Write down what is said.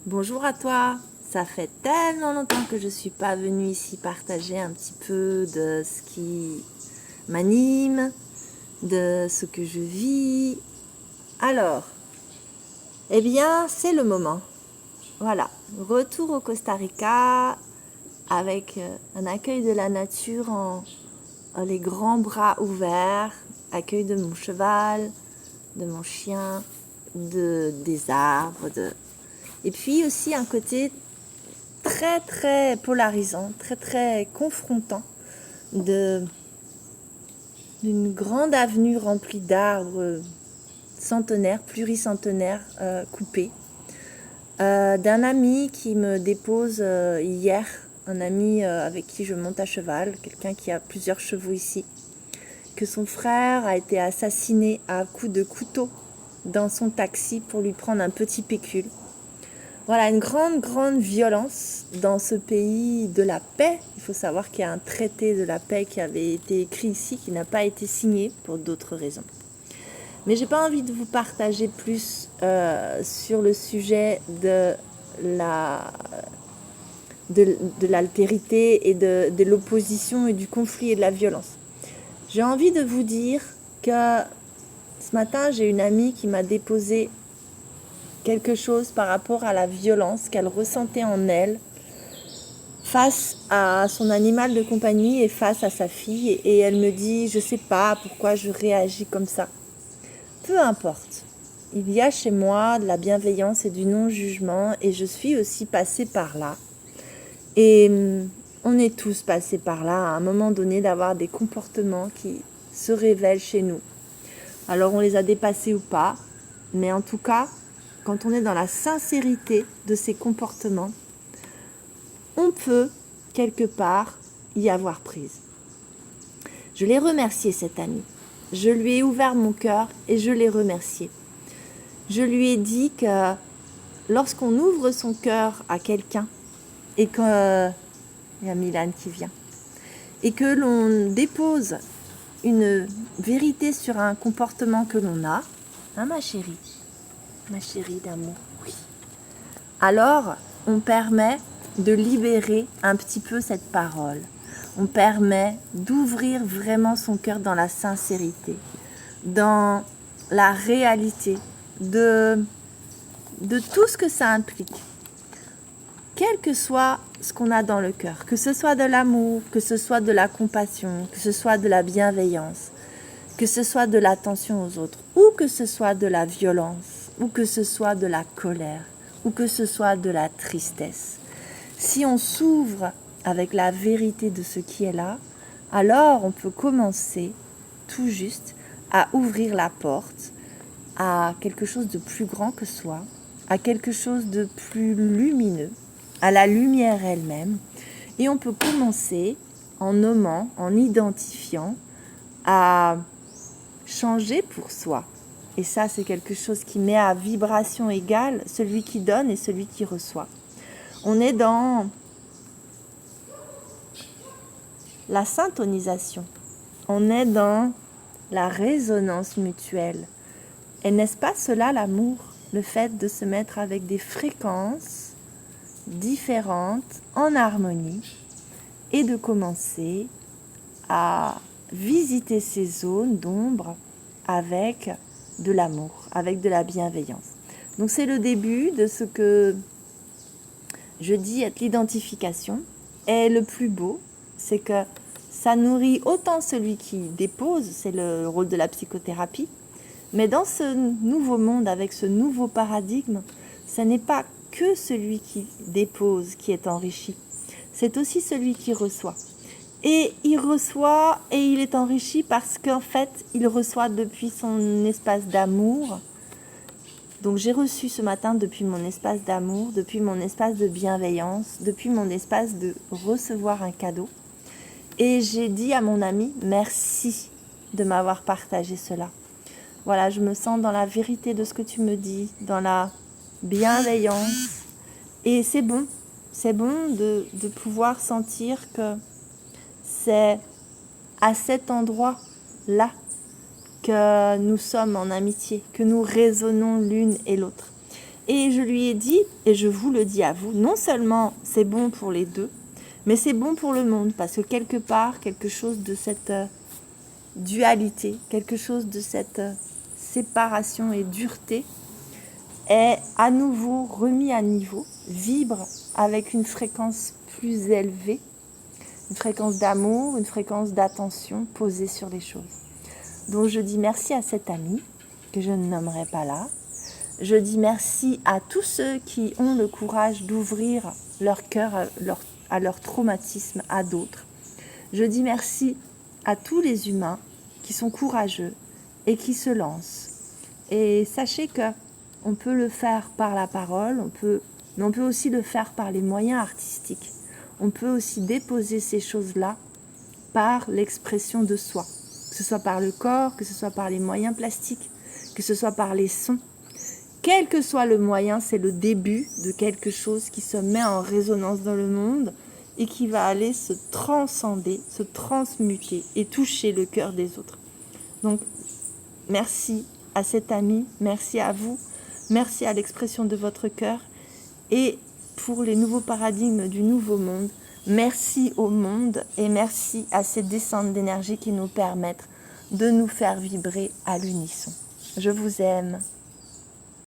Bonjour à toi, ça fait tellement longtemps que je suis pas venue ici partager un petit peu de ce qui m'anime, de ce que je vis. Alors, eh bien, c'est le moment. Voilà, retour au Costa Rica avec un accueil de la nature en les grands bras ouverts, accueil de mon cheval, de mon chien, des arbres, et puis aussi un côté très très polarisant, très très confrontant d'une grande avenue remplie d'arbres centenaires, pluricentenaires coupés, d'un ami qui me dépose hier, un ami avec qui je monte à cheval, quelqu'un qui a plusieurs chevaux ici, que son frère a été assassiné à coups de couteau dans son taxi pour lui prendre un petit pécule. Voilà, une grande violence dans ce pays de la paix. Il faut savoir qu'il y a un traité de la paix qui avait été écrit ici, qui n'a pas été signé pour d'autres raisons. Mais j'ai pas envie de vous partager plus sur le sujet de l'altérité et de l'opposition et du conflit et de la violence. J'ai envie de vous dire que ce matin, j'ai une amie qui m'a déposé quelque chose par rapport à la violence qu'elle ressentait en elle face à son animal de compagnie et face à sa fille. Et elle me dit, je sais pas pourquoi je réagis comme ça. Peu importe. Il y a chez moi de la bienveillance et du non-jugement et je suis aussi passée par là. Et on est tous passés par là à un moment donné d'avoir des comportements qui se révèlent chez nous. Alors on les a dépassés ou pas, mais en tout cas, quand on est dans la sincérité de ces comportements, on peut, quelque part, y avoir prise. Je l'ai remercié, cette amie. Je lui ai ouvert mon cœur et je l'ai remercié. Je lui ai dit que lorsqu'on ouvre son cœur à quelqu'un et que... il y a Milan qui vient. Et que l'on dépose une vérité sur un comportement que l'on a, hein, ma chérie d'amour, oui. Alors, on permet de libérer un petit peu cette parole. On permet d'ouvrir vraiment son cœur dans la sincérité, dans la réalité de tout ce que ça implique. Quel que soit ce qu'on a dans le cœur, que ce soit de l'amour, que ce soit de la compassion, que ce soit de la bienveillance, que ce soit de l'attention aux autres, ou que ce soit de la violence, ou que ce soit de la colère, ou que ce soit de la tristesse. Si on s'ouvre avec la vérité de ce qui est là, alors on peut commencer tout juste à ouvrir la porte à quelque chose de plus grand que soi, à quelque chose de plus lumineux, à la lumière elle-même. Et on peut commencer en nommant, en identifiant, à changer pour soi. Et ça, c'est quelque chose qui met à vibration égale celui qui donne et celui qui reçoit. On est dans la syntonisation. On est dans la résonance mutuelle. Et n'est-ce pas cela l'amour? Le fait de se mettre avec des fréquences différentes, en harmonie, et de commencer à visiter ces zones d'ombre avec de l'amour, avec de la bienveillance. Donc c'est le début de ce que je dis être l'identification. Et le plus beau, c'est que ça nourrit autant celui qui dépose, c'est le rôle de la psychothérapie, mais dans ce nouveau monde, avec ce nouveau paradigme, ce n'est pas que celui qui dépose qui est enrichi, c'est aussi celui qui reçoit. Et il reçoit et il est enrichi parce qu'en fait, il reçoit depuis son espace d'amour. Donc j'ai reçu ce matin depuis mon espace d'amour, depuis mon espace de bienveillance, depuis mon espace de recevoir un cadeau. Et j'ai dit à mon ami, merci de m'avoir partagé cela. Voilà, je me sens dans la vérité de ce que tu me dis, dans la bienveillance. Et c'est bon de pouvoir sentir que c'est à cet endroit-là que nous sommes en amitié, que nous résonnons l'une et l'autre. Et je lui ai dit, et je vous le dis à vous, non seulement c'est bon pour les deux, mais c'est bon pour le monde, parce que quelque part, quelque chose de cette dualité, quelque chose de cette séparation et dureté est à nouveau remis à niveau, vibre avec une fréquence plus élevée, une fréquence d'amour, une fréquence d'attention posée sur les choses. Donc je dis merci à cet ami, que je ne nommerai pas là. Je dis merci à tous ceux qui ont le courage d'ouvrir leur cœur à leur traumatisme à d'autres. Je dis merci à tous les humains qui sont courageux et qui se lancent. Et sachez que on peut le faire par la parole, mais on peut aussi le faire par les moyens artistiques. On peut aussi déposer ces choses-là par l'expression de soi, que ce soit par le corps, que ce soit par les moyens plastiques, que ce soit par les sons. Quel que soit le moyen, c'est le début de quelque chose qui se met en résonance dans le monde et qui va aller se transcender, se transmuter et toucher le cœur des autres. Donc, merci à cet ami, merci à vous, merci à l'expression de votre cœur et pour les nouveaux paradigmes du nouveau monde, merci au monde et merci à ces descentes d'énergie qui nous permettent de nous faire vibrer à l'unisson. Je vous aime.